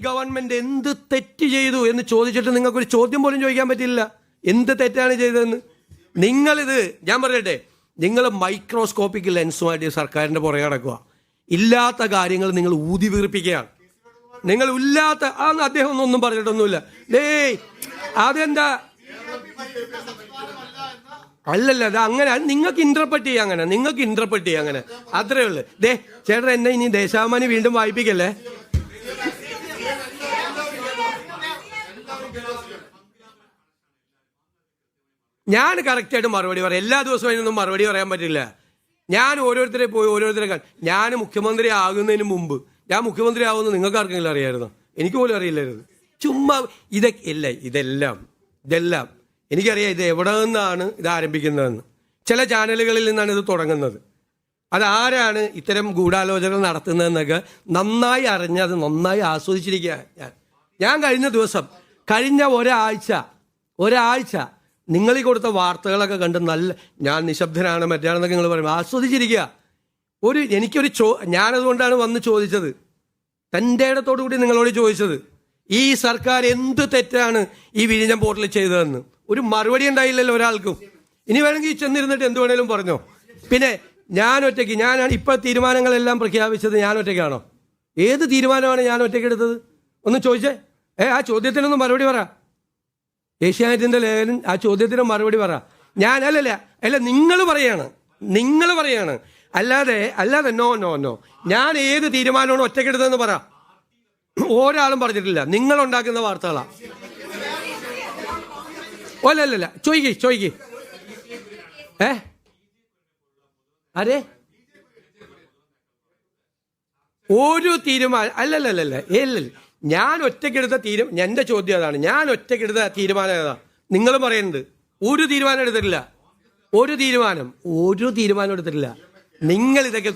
Government എന്ത് തെറ്റ് ചെയ്തു എന്ന് ചോദിച്ചിട്ട് നിങ്ങൾക്കൊരു ചോദ്യം പോലും ചോദിക്കാൻ പറ്റില്ല. എന്ത് തെറ്റാണ് ചെയ്തതെന്ന് നിങ്ങളിത് ഞാൻ പറയട്ടെ, നിങ്ങൾ മൈക്രോസ്കോപ്പിക് ലെൻസുമായിട്ട് സർക്കാരിൻ്റെ പുറകെ നടക്കുക. ഇല്ലാത്ത കാര്യങ്ങൾ നിങ്ങൾ ഊതി വീർപ്പിക്കുകയാണ്. നിങ്ങൾ ഇല്ലാത്ത അദ്ദേഹം ഒന്നും പറഞ്ഞിട്ടൊന്നുമില്ല. അതെന്താ അല്ലല്ല, അത് അങ്ങനെ നിങ്ങൾക്ക് ഇന്റർപ്രറ്റ് ചെയ്യാം, അങ്ങനെ അത്രേ ഉള്ളു. ചേട്ടൻ എന്നെ ഇനി ദേശാഭിമാനി വീണ്ടും വായിപ്പിക്കല്ലേ. ഞാൻ കറക്റ്റായിട്ട് മറുപടി പറയാം. എല്ലാ ദിവസവും അതിനൊന്നും മറുപടി പറയാൻ പറ്റില്ല. ഞാൻ ഓരോരുത്തരെ ഞാൻ മുഖ്യമന്ത്രി ആകുന്നതിന് മുമ്പ് ഞാൻ മുഖ്യമന്ത്രി ആകുമെന്ന് നിങ്ങൾക്ക് ആർക്കെങ്കിലും അറിയാമായിരുന്നോ? എനിക്ക് പോലും അറിയില്ലായിരുന്നു. ചുമ്മാ ഇതെല്ലാം എനിക്കറിയാം ഇത് എവിടെ നിന്നാണ് ഇത് ആരംഭിക്കുന്നതെന്ന്. ചില ചാനലുകളിൽ നിന്നാണ് ഇത് തുടങ്ങുന്നത്. അതാരാണ് ഇത്തരം ഗൂഢാലോചന നടത്തുന്നതെന്നൊക്കെ നന്നായി അറിഞ്ഞ് അത് നന്നായി ആസ്വദിച്ചിരിക്കുക. ഞാൻ കഴിഞ്ഞ ഒരാഴ്ച നിങ്ങളീ കൊടുത്ത വാർത്തകളൊക്കെ കണ്ട് ഞാൻ നിശബ്ദനാണ് മറ്റാണെന്നൊക്കെ നിങ്ങൾ പറയും, ആസ്വദിച്ചിരിക്കുക. ഞാനതുകൊണ്ടാണ് വന്ന് ചോദിച്ചത്, തൻ്റെ ഇടത്തോടു കൂടി നിങ്ങളോട് ചോദിച്ചത്, ഈ സർക്കാർ എന്ത് തെറ്റാണ് ഈ വിഴിഞ്ഞം പോർട്ടിൽ ചെയ്തതെന്ന്. ഒരു മറുപടി ഉണ്ടായില്ലല്ലോ ഒരാൾക്കും. ഇനി വേണമെങ്കിൽ ചെന്നിരുന്നിട്ട് എന്ത് വേണേലും പറഞ്ഞോ. പിന്നെ ഞാനാണ് ഇപ്പൊ തീരുമാനങ്ങളെല്ലാം പ്രഖ്യാപിച്ചത് ഞാൻ ഒറ്റയ്ക്കാണോ? ഏത് തീരുമാനമാണ് ഞാൻ ഒറ്റയ്ക്ക് എടുത്തത്? ഒന്ന് ചോദിച്ചേ. ആ ചോദ്യത്തിനൊന്നും മറുപടി പറ. ഏഷ്യാനെറ്റിന്റെ ലേഖനം ആ ചോദ്യത്തിന് മറുപടി പറ. നിങ്ങൾ പറയാണ്. അല്ലാതെ നോ ഞാൻ ഏത് തീരുമാനമാണ് ഒറ്റയ്ക്കെടുത്തതെന്ന് പറ. ഒരാളും പറഞ്ഞിട്ടില്ല. നിങ്ങൾ ഉണ്ടാക്കുന്ന വാർത്തകളാ. അല്ലല്ല, ചോദിക്ക്. അരെ ഒരു തീരുമാനം അല്ലല്ല. ഞാൻ ഒറ്റയ്ക്കെടുത്ത എന്റെ ചോദ്യം അതാണ്. ഞാൻ ഒറ്റയ്ക്കെടുത്ത തീരുമാനം ഏതാ? നിങ്ങൾ പറയുന്നുണ്ട് ഒരു തീരുമാനം എടുത്തിട്ടില്ല. ഒരു തീരുമാനം എടുത്തിട്ടില്ല. നിങ്ങൾ ഇതൊക്കെ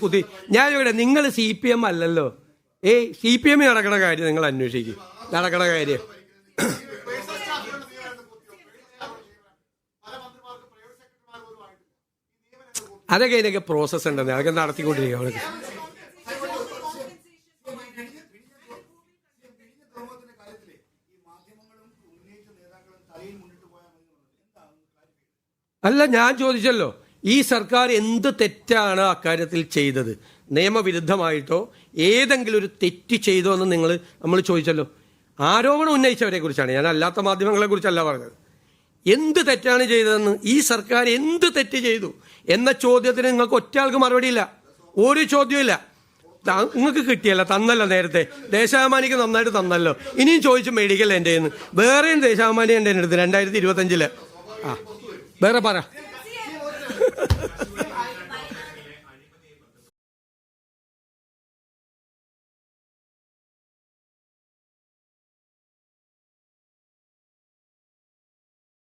ഞാൻ ഇവിടെ നിങ്ങൾ CPM അല്ലല്ലോ. CPM നടക്കണ കാര്യം നിങ്ങൾ അന്വേഷിക്കും. നടക്കണ കാര്യം അതൊക്കെ ഇതിനൊക്കെ പ്രോസസ് ഉണ്ടെന്ന് അതൊക്കെ നടത്തിക്കൊണ്ടിരിക്കുക. അവർക്ക് അല്ല, ഞാൻ ചോദിച്ചല്ലോ, ഈ സർക്കാർ എന്ത് തെറ്റാണ് അക്കാര്യത്തിൽ ചെയ്തത്? നിയമവിരുദ്ധമായിട്ടോ ഏതെങ്കിലും ഒരു തെറ്റ് ചെയ്തോ എന്ന് നമ്മൾ ചോദിച്ചല്ലോ. ആരോപണം ഉന്നയിച്ചവരെ കുറിച്ചാണ്, ഞാൻ അല്ലാത്ത മാധ്യമങ്ങളെ കുറിച്ചല്ല പറഞ്ഞത്. എന്ത് തെറ്റാണ് ചെയ്തതെന്ന്, ഈ സർക്കാർ എന്ത് തെറ്റ് ചെയ്തു എന്ന ചോദ്യത്തിന് നിങ്ങൾക്ക് ഒറ്റ ആൾക്ക് മറുപടിയില്ല. ഒരു ചോദ്യമില്ല. നിങ്ങൾക്ക് കിട്ടിയല്ല, തന്നല്ലോ നേരത്തെ. ദേശാഭിമാനിക്ക് നന്നായിട്ട് തന്നല്ലോ. ഇനിയും ചോദിച്ചു മേടിക്കല്ലോ എൻ്റെ നിന്ന്. വേറെയും ദേശാഭിമാനി എൻ്റെ അടുത്ത് 2025 വേറെ പറ.